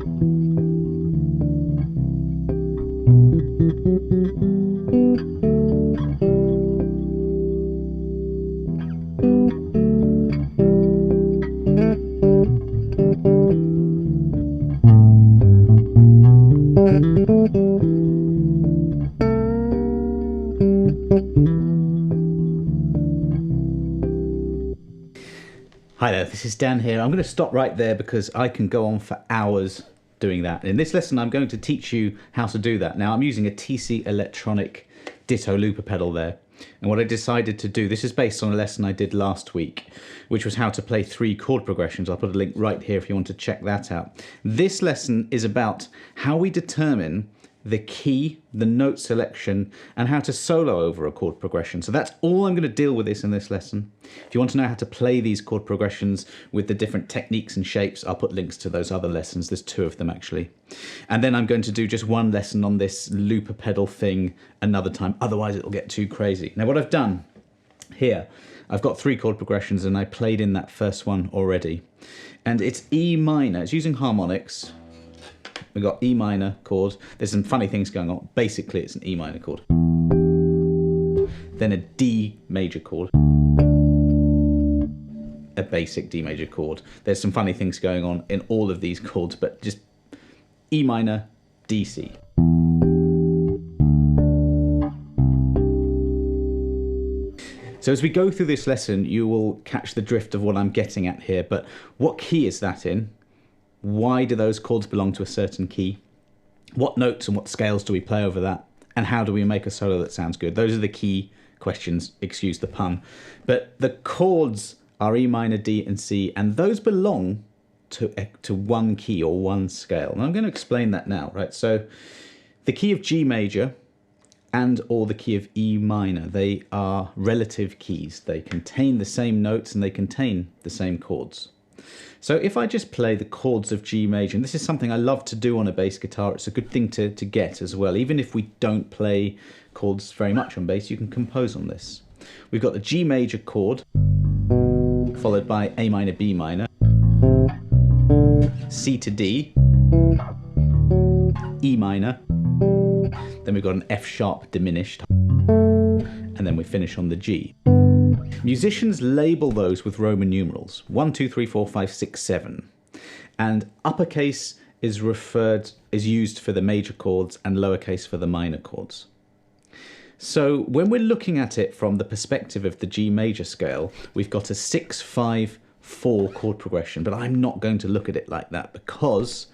Hi there, this is Dan here. I'm going to stop right there because I can go on for hours doing that. In this lesson, I'm going to teach you how to do that. Now, I'm using a TC Electronic Ditto looper pedal there. And what I decided to do, this is based on a lesson I did last week, which was how to play 3 chord progressions. I'll put a link right here if you want to check that out. This lesson is about how we determine the key, the note selection, and how to solo over a chord progression. So that's all I'm going to deal with in this lesson. If you want to know how to play these chord progressions with the different techniques and shapes, I'll put links to those other lessons. There's 2 of them actually. And then I'm going to do just one lesson on this looper pedal thing another time. Otherwise it'll get too crazy. Now what I've done here, I've got 3 chord progressions and I played in that first one already. And it's E minor. It's using harmonics. We've got E minor chord. There's some funny things going on. Basically, it's an E minor chord. Then a D major chord. A basic D major chord. There's some funny things going on in all of these chords, but just E minor, D, C. So as we go through this lesson, you will catch the drift of what I'm getting at here, but what key is that in? Why do those chords belong to a certain key? What notes and what scales do we play over that? And how do we make a solo that sounds good? Those are the key questions, excuse the pun. But the chords are E minor, D, and C, and those belong to one key or one scale. And I'm going to explain that now, right? So the key of G major and or the key of E minor, they are relative keys. They contain the same notes and they contain the same chords. So if I just play the chords of G major, and this is something I love to do on a bass guitar, it's a good thing to get as well. Even if we don't play chords very much on bass, you can compose on this. We've got the G major chord, followed by A minor, B minor, C to D, E minor, then we've got an F sharp diminished, and then we finish on the G. Musicians label those with Roman numerals, 1, 2, 3, 4, 5, 6, 7. And uppercase is used for the major chords and lowercase for the minor chords. So when we're looking at it from the perspective of the G major scale, we've got a 6, 5, 4 chord progression, but I'm not going to look at it like that because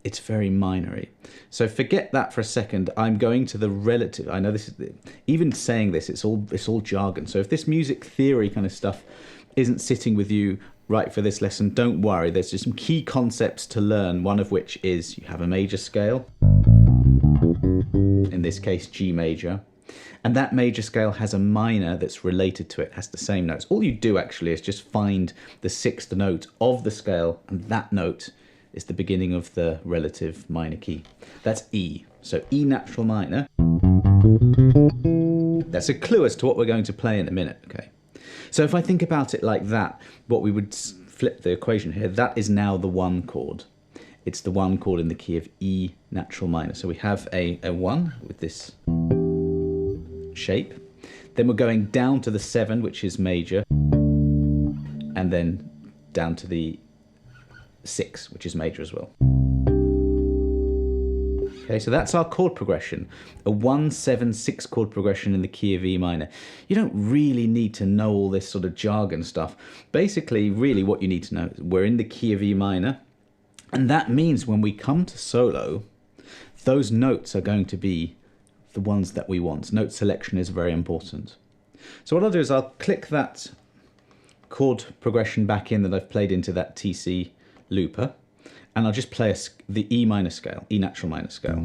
it's very minor-y. So forget that for a second. I'm going to the relative. I know this is, even saying this, it's all jargon. So if this music theory kind of stuff isn't sitting with you right for this lesson, don't worry. There's just some key concepts to learn, one of which is you have a major scale, in this case G major, and that major scale has a minor that's related to it, has the same notes. All you do actually is just find the 6th note of the scale, and that note is the beginning of the relative minor key. That's E. So E natural minor. That's a clue as to what we're going to play in a minute, okay? So if I think about it like that, what we would flip the equation here, that is now the 1 chord. It's the 1 chord in the key of E natural minor. So we have a 1 with this shape. Then we're going down to the 7, which is major, and then down to the 6, which is major as well. Okay, so that's our chord progression. A 1, 7, 6 chord progression in the key of E minor. You don't really need to know all this sort of jargon stuff. Basically, really what you need to know is we're in the key of E minor, and that means when we come to solo, those notes are going to be the ones that we want. Note selection is very important. So what I'll do is I'll click that chord progression back in that I've played into that TC looper, and I'll just play the E minor scale, E natural minor scale.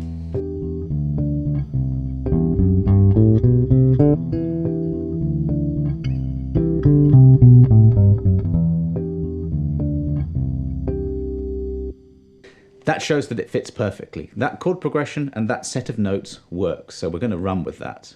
That shows that it fits perfectly. That chord progression and that set of notes works, so we're going to run with that.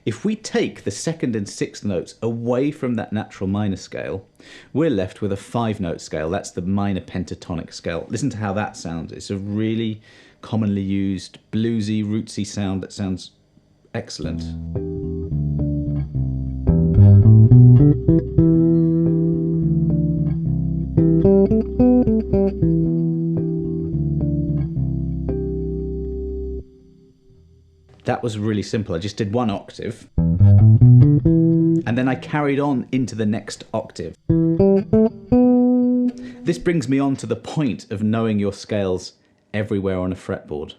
If we take the second and sixth notes away from that natural minor scale, we're left with a 5-note scale. That's the minor pentatonic scale. Listen to how that sounds. It's a really commonly used bluesy, rootsy sound that sounds excellent. That was really simple. I just did one octave, and then I carried on into the next octave. This brings me on to the point of knowing your scales everywhere on a fretboard.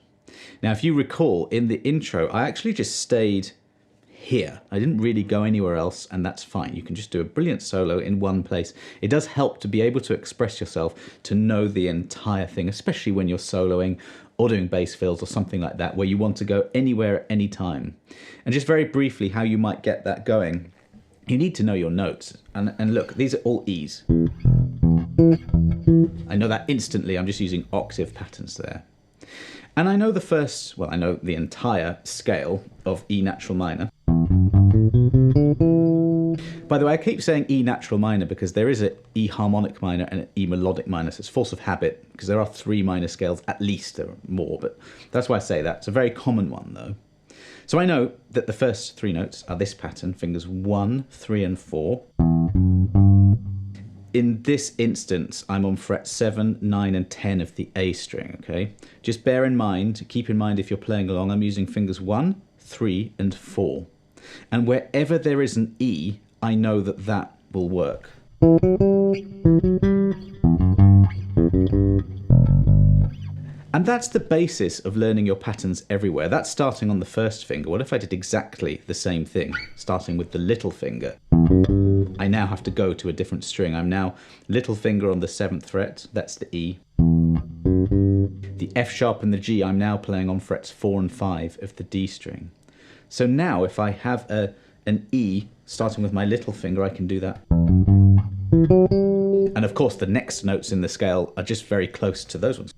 Now, if you recall, in the intro, I actually just stayed here. I didn't really go anywhere else, and that's fine. You can just do a brilliant solo in one place. It does help to be able to express yourself, to know the entire thing, especially when you're soloing or doing bass fills or something like that, where you want to go anywhere at any time. And just very briefly, how you might get that going. You need to know your notes. And look, these are all E's. I know that instantly. I'm just using octave patterns there. And I know the first, well, I know the entire scale of E natural minor. By the way, I keep saying E natural minor because there is an E harmonic minor and an E melodic minor, so it's force of habit, because there are 3 minor scales, at least. There are more, but that's why I say that. It's a very common one, though. So I know that the first 3 notes are this pattern, fingers 1, 3, and 4. In this instance, I'm on fret 7, 9, and 10 of the A string, okay? Just bear in mind, keep in mind if you're playing along, I'm using fingers 1, 3, and 4. And wherever there is an E, I know that that will work. And that's the basis of learning your patterns everywhere. That's starting on the first finger. What if I did exactly the same thing, starting with the little finger? I now have to go to a different string. I'm now little finger on the 7th fret, that's the E. The F sharp and the G, I'm now playing on frets 4 and 5 of the D string. So now if I have an E starting with my little finger, I can do that. And of course the next notes in the scale are just very close to those ones.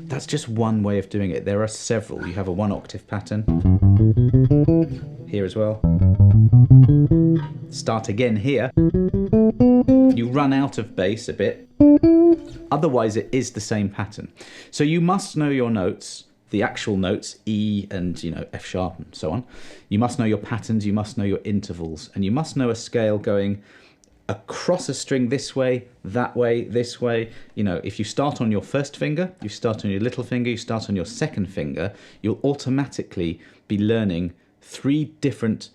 That's just one way of doing it. There are several. You have a 1-octave pattern here as well. Start again here. You run out of bass a bit. Otherwise it is the same pattern. So you must know your notes, the actual notes, E and F sharp and so on. You must know your patterns, you must know your intervals, and you must know a scale going across a string this way, this way. If you start on your first finger, you start on your little finger, you start on your second finger, you'll automatically be learning 3 different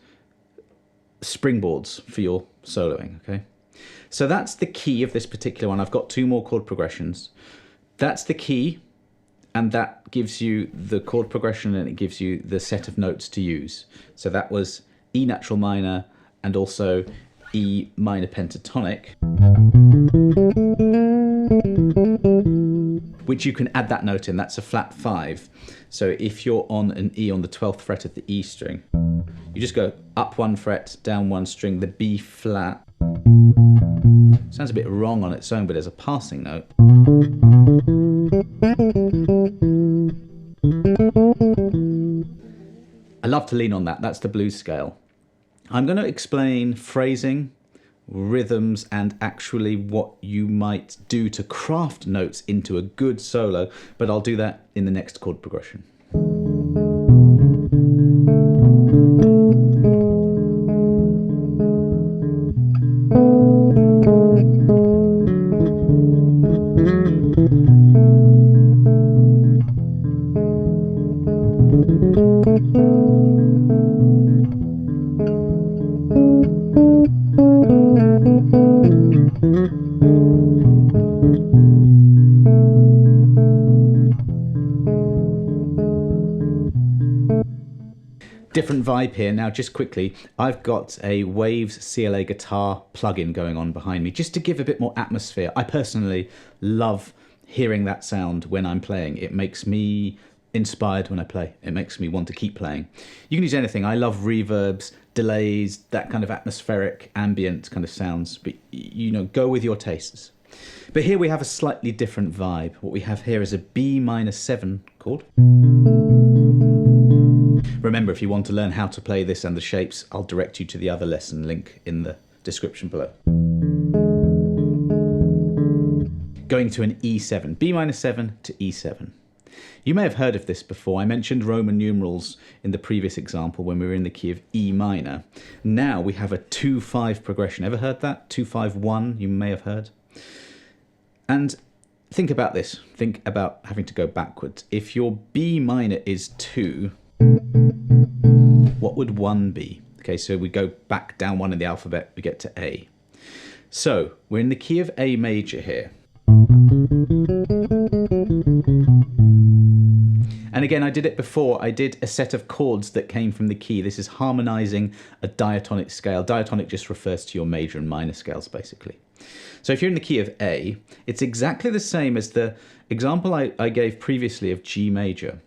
springboards for your soloing, okay? So that's the key of this particular one. I've got 2 more chord progressions. That's the key, and that gives you the chord progression and it gives you the set of notes to use. So that was E natural minor and also E minor pentatonic, which you can add that note in. That's a flat 5. So if you're on an E on the 12th fret of the E string, you just go up 1 fret, down 1 string, the B flat. Sounds a bit wrong on its own, but there's a passing note. I love to lean on that. That's the blues scale. I'm going to explain phrasing, rhythms, and actually what you might do to craft notes into a good solo, but I'll do that in the next chord progression. Different vibe here. Now, just quickly, I've got a Waves CLA guitar plugin going on behind me just to give a bit more atmosphere. I personally love hearing that sound when I'm playing. It makes me inspired when I play. It makes me want to keep playing. You can use anything. I love reverbs, delays, that kind of atmospheric, ambient kind of sounds, but go with your tastes. But here we have a slightly different vibe. What we have here is a B minor 7 chord. Remember, if you want to learn how to play this and the shapes, I'll direct you to the other lesson link in the description below. Going to an E7, B minor 7 to E7. You may have heard of this before. I mentioned Roman numerals in the previous example when we were in the key of E minor. Now we have a 2-5 progression. Ever heard that? 2-5-1, you may have heard. And think about this. Think about having to go backwards. If your B minor is 2, what would 1 be? Okay, so we go back down 1 in the alphabet, we get to A. So we're in the key of A major here. And again, I did it before. I did a set of chords that came from the key. This is harmonizing a diatonic scale. Diatonic just refers to your major and minor scales, basically. So if you're in the key of A, it's exactly the same as the example I gave previously of G major.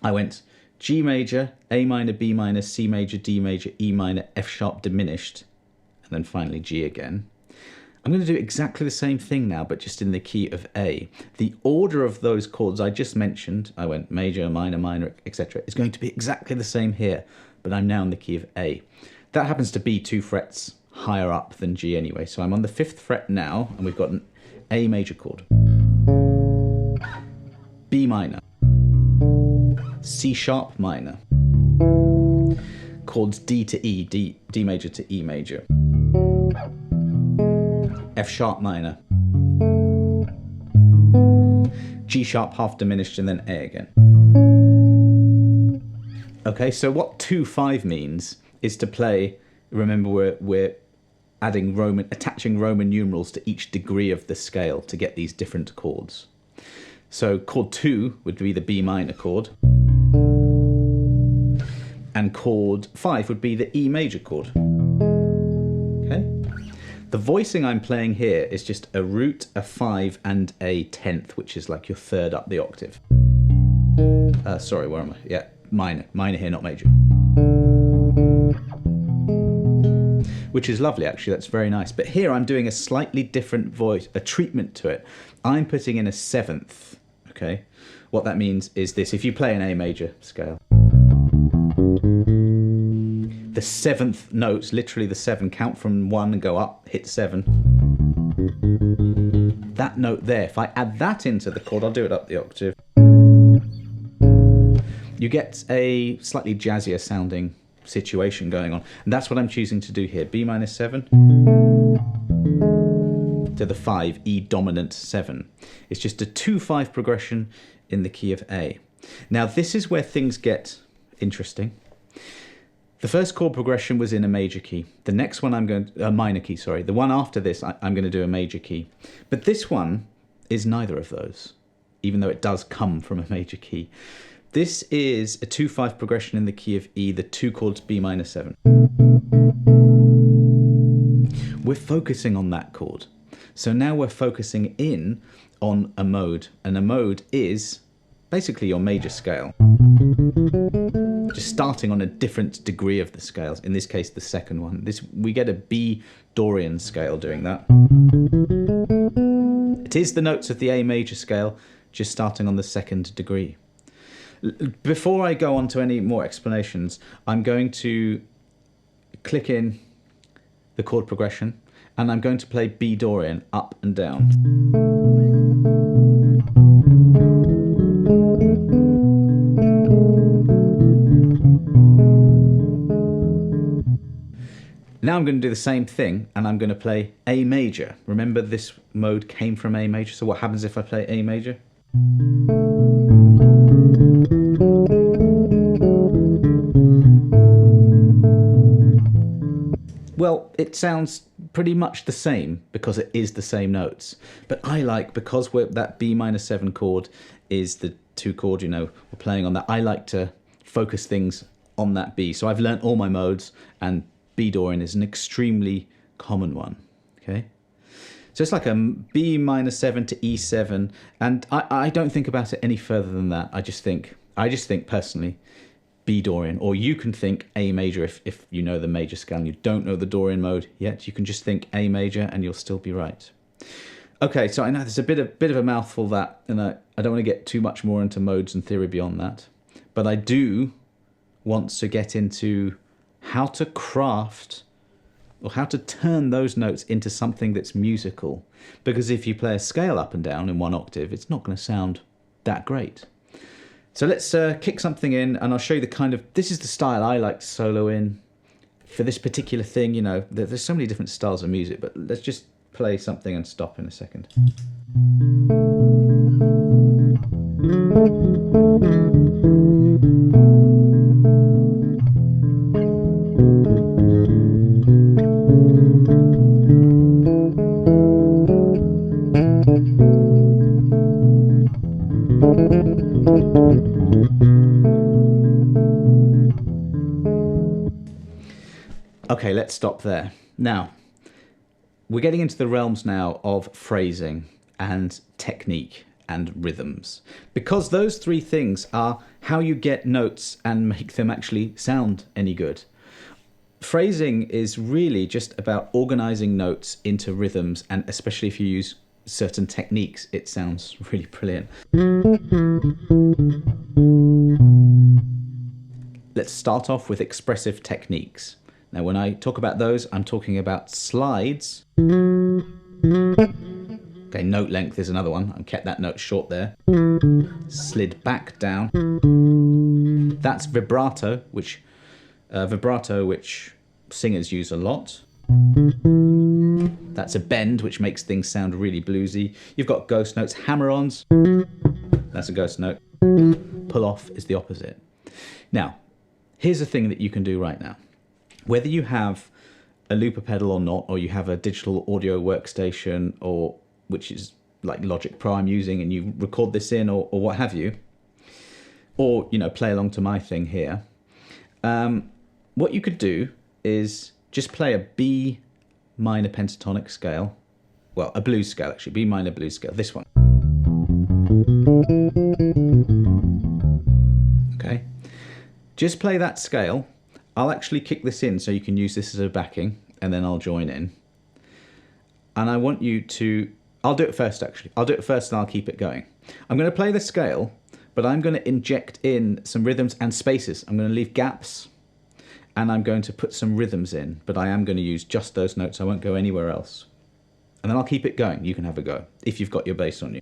I went G major, A minor, B minor, C major, D major, E minor, F sharp diminished, and then finally G again. I'm going to do exactly the same thing now, but just in the key of A. The order of those chords I just mentioned, I went major, minor, minor, etc., is going to be exactly the same here, but I'm now in the key of A. That happens to be 2 frets higher up than G anyway, so I'm on the 5th fret now, and we've got an A major chord, B minor, C sharp minor, chords D to E, D major to E major, F sharp minor, G sharp half diminished, and then A again. Okay, so what 2-5 means is to play, remember we're attaching Roman numerals to each degree of the scale to get these different chords. So chord 2 would be the B minor chord, and chord 5 would be the E major chord. Okay? The voicing I'm playing here is just a root, a 5, and a 10th, which is like your 3rd up the octave. Sorry, where am I? Yeah, minor. Minor here, not major. Which is lovely, actually. That's very nice. But here I'm doing a slightly different voice, a treatment to it. I'm putting in a 7th, okay? What that means is this. If you play an A major scale, the 7th notes, literally the 7, count from 1 and go up, hit 7. That note there, if I add that into the chord, I'll do it up the octave, you get a slightly jazzier sounding situation going on. And that's what I'm choosing to do here. B minor 7 to the 5, E dominant 7. It's just a 2-5 progression in the key of A. Now this is where things get interesting. The first chord progression was in a major key. The next one a minor key, sorry. The one after this, I'm going to do a major key. But this one is neither of those, even though it does come from a major key. This is a 2-5 progression in the key of E, the 2 chords B minor 7. We're focusing on that chord. So now we're focusing in on a mode, and a mode is basically your major scale. Just starting on a different degree of the scales, in this case the second one. We get a B Dorian scale doing that. It is the notes of the A major scale, just starting on the 2nd degree. Before I go on to any more explanations, I'm going to click in the chord progression, and I'm going to play B Dorian up and down. Now I'm going to do the same thing, and I'm going to play A major. Remember, this mode came from A major, so what happens if I play A major? Well, it sounds pretty much the same because it is the same notes. But I like, because that B minor 7 chord is the 2 chord, we're playing on that, I like to focus things on that B. So I've learnt all my modes, and B Dorian is an extremely common one, okay? So it's like a B minor 7 to E7, and I don't think about it any further than that. I just think personally, B Dorian, or you can think A major if you know the major scale and you don't know the Dorian mode yet. You can just think A major and you'll still be right. Okay, so I know there's a bit of a mouthful that, and I don't want to get too much more into modes and theory beyond that, but I do wants to get into how to craft or how to turn those notes into something that's musical. Because if you play a scale up and down in one octave, it's not going to sound that great. So let's kick something in, and I'll show you the kind of, this is the style I like to solo in for this particular thing. You know, there's so many different styles of music, but let's just play something and stop in a second. Okay, let's stop there. Now, we're getting into the realms now of phrasing and technique and rhythms, because those three things are how you get notes and make them actually sound any good. Phrasing is really just about organizing notes into rhythms, and especially if you use certain techniques, it sounds really brilliant. Let's start off with expressive techniques. Now, when I talk about those, I'm talking about slides. Okay, note length is another one. I kept that note short there. Slid back down. That's vibrato, which singers use a lot. That's a bend, which makes things sound really bluesy. You've got ghost notes, hammer-ons. That's a ghost note. Pull-off is the opposite. Now, here's the thing that you can do right now. Whether you have a looper pedal or not, or you have a digital audio workstation, or which is like Logic Pro I'm using, and you record this in, or what have you, or play along to my thing here. What you could do is just play a B minor pentatonic scale, well, a blues scale actually, B minor blues scale, this one. Okay, just play that scale. I'll actually kick this in so you can use this as a backing, and then I'll join in. And I want you to, I'll do it first actually. I'll do it first and I'll keep it going. I'm going to play the scale, but I'm going to inject in some rhythms and spaces. I'm going to leave gaps, and I'm going to put some rhythms in, but I am going to use just those notes. I won't go anywhere else. And then I'll keep it going. You can have a go if you've got your bass on you.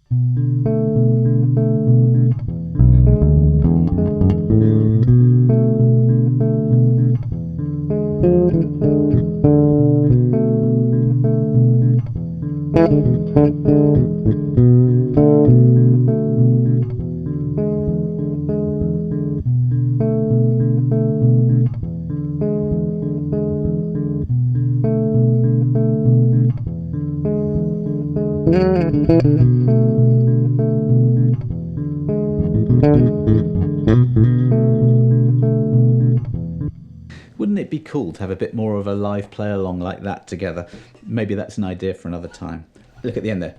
Wouldn't it be cool to have a bit more of a live play along like that together? Maybe that's an idea for another time. Look at the end there.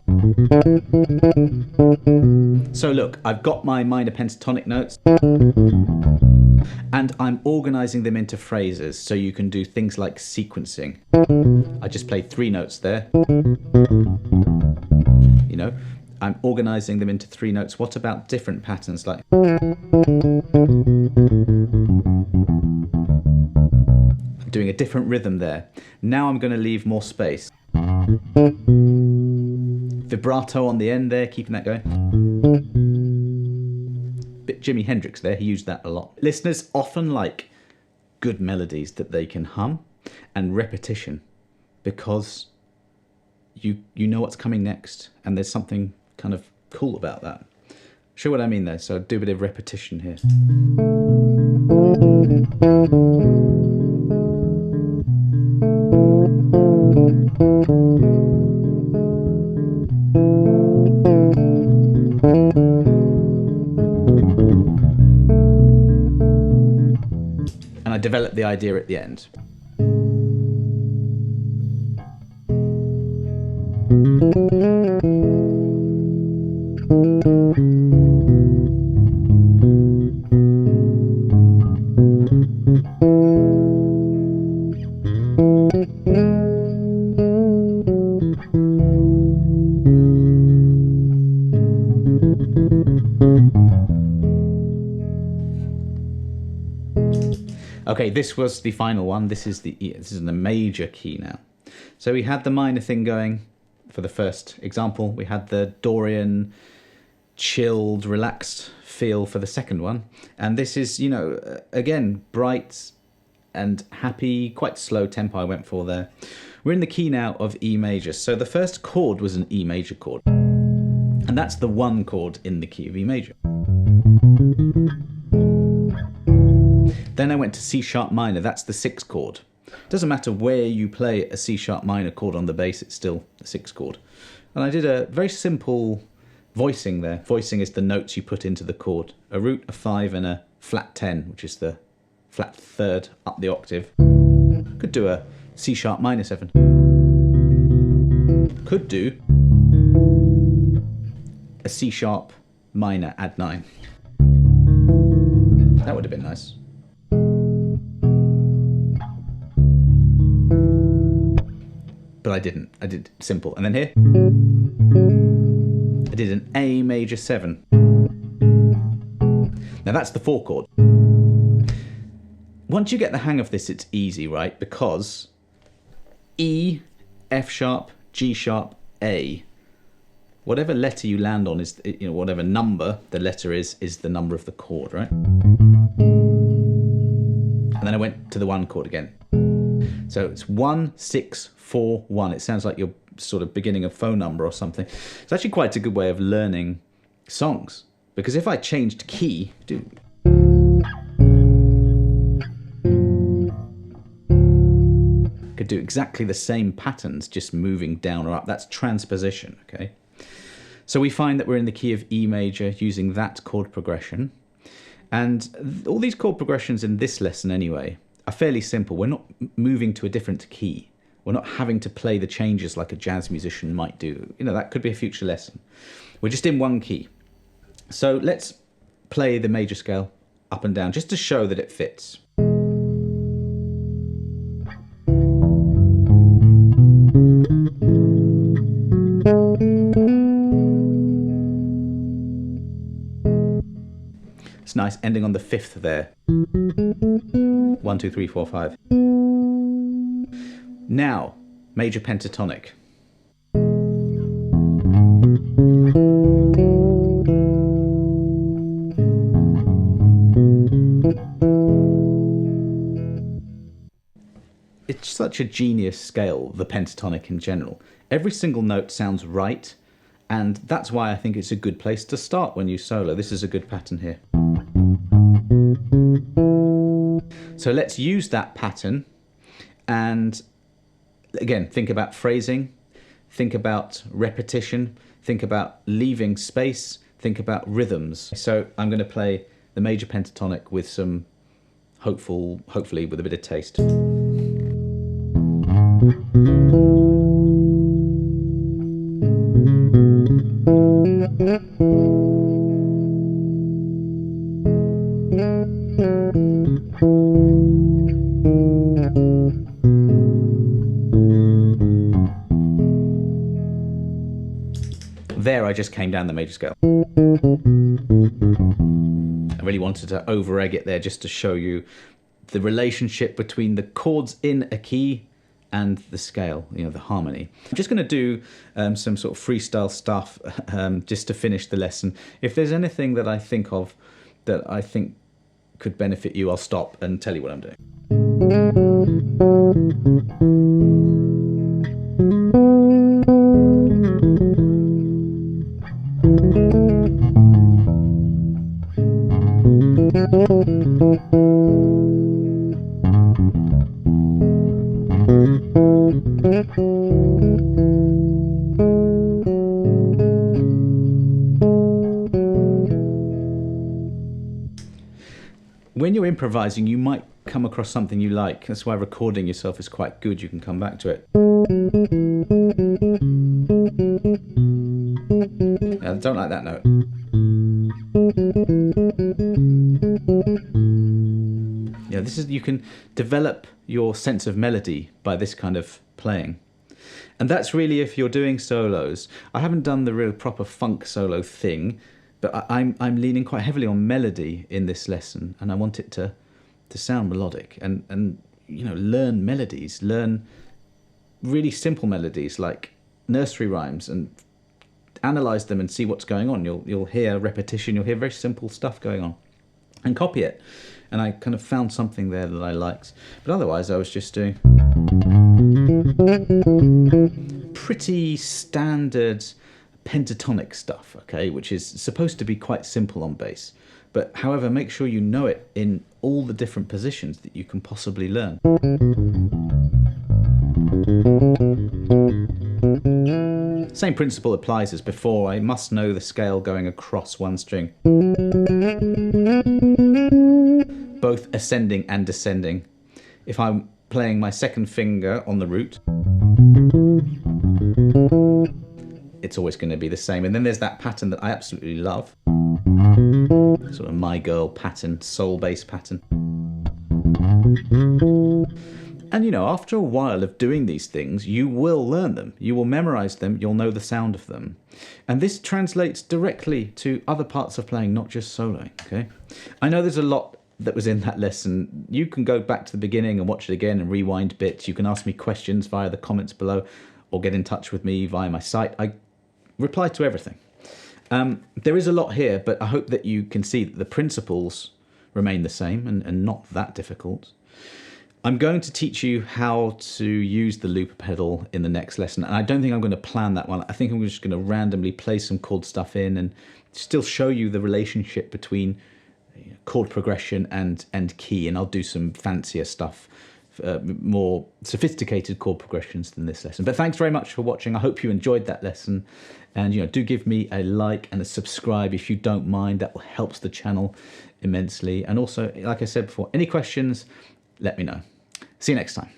So look, I've got my minor pentatonic notes, and I'm organising them into phrases so you can do things like sequencing. I just played 3 notes there. I'm organising them into 3 notes. What about different patterns like... I'm doing a different rhythm there. Now I'm going to leave more space. Vibrato on the end there, keeping that going. Bit Jimi Hendrix there, he used that a lot. Listeners often like good melodies that they can hum, and repetition, because you know what's coming next, and there's something kind of cool about that. Show what I mean there, so do a bit of repetition here. And I developed the idea at the end. Okay, this was the final one. This is the major key now. So we had the minor thing going for the first example. We had the Dorian chilled, relaxed feel for the second one. And this is, again, bright and happy, quite slow tempo I went for there. We're in the key now of E major. So the first chord was an E major chord. And that's the one chord in the key of E major. Then I went to C sharp minor. That's the sixth chord. Doesn't matter where you play a C sharp minor chord on the bass, it's still the sixth chord. And I did a very simple voicing there. Voicing is the notes you put into the chord. A root, a 5, and a flat 10, which is the flat third up the octave. Could do a C sharp minor 7. Could do a C sharp minor add 9. That would have been nice. But I didn't. I did simple. And then here, I did an A major 7. Now that's the 4 chord. Once you get the hang of this, it's easy, right? Because E, F sharp, G sharp, A. Whatever letter you land on is, whatever number the letter is the number of the chord, right? And then I went to the 1 chord again. So it's 1, 6, 4, 1. It sounds like you're sort of beginning a phone number or something. It's actually quite a good way of learning songs. Because if I changed key, could do exactly the same patterns, just moving down or up. That's transposition, okay? So we find that we're in the key of E major using that chord progression. And all these chord progressions in this lesson anyway are fairly simple. We're not moving to a different key. We're not having to play the changes like a jazz musician might do. That could be a future lesson. We're just in one key. So let's play the major scale up and down just to show that it fits. It's nice ending on the 5th there. 1, 2, 3, 4, 5. Now, major pentatonic. It's such a genius scale, the pentatonic in general. Every single note sounds right, and that's why I think it's a good place to start when you solo. This is a good pattern here. So let's use that pattern and, again, think about phrasing, think about repetition, think about leaving space, think about rhythms. So I'm going to play the major pentatonic with some hopefully with a bit of taste. There I just came down the major scale. I really wanted to over-egg it there just to show you the relationship between the chords in a key and the scale, the harmony. I'm just going to do some sort of freestyle stuff just to finish the lesson. If there's anything that I think of that I think could benefit you, I'll stop and tell you what I'm doing. When you're improvising, you might come across something you like. That's why recording yourself is quite good. You can come back to it. I don't like that note. You can develop your sense of melody by this kind of playing. And that's really if you're doing solos. I haven't done the real proper funk solo thing, but I'm leaning quite heavily on melody in this lesson, and I want it to to sound melodic and learn melodies, learn really simple melodies like nursery rhymes, and analyze them and see what's going on. You'll hear repetition, you'll hear very simple stuff going on, and copy it. And I kind of found something there that I liked. But otherwise I was just doing pretty standard pentatonic stuff, okay, which is supposed to be quite simple on bass. But however, make sure you know it in all the different positions that you can possibly learn. Same principle applies as before. I must know the scale going across one string, both ascending and descending. If I'm playing my second finger on the root, it's always going to be the same. And then there's that pattern that I absolutely love, sort of my girl pattern, soul bass pattern. And after a while of doing these things, you will learn them, you will memorize them, you'll know the sound of them. And this translates directly to other parts of playing, not just soloing, okay? I know there's a lot that was in that lesson. You can go back to the beginning and watch it again and rewind bits. You can ask me questions via the comments below, or get in touch with me via my site. I reply to everything. There is a lot here, but I hope that you can see that the principles remain the same and not that difficult. I'm going to teach you how to use the looper pedal in the next lesson, and I don't think I'm going to plan that one. I think I'm just going to randomly play some chord stuff in and still show you the relationship between chord progression and key, and I'll do some fancier stuff, more sophisticated chord progressions than this lesson. But thanks very much for watching. I hope you enjoyed that lesson, and do give me a like and a subscribe if you don't mind. That helps the channel immensely. And also, like I said before, any questions, let me know. See you next time.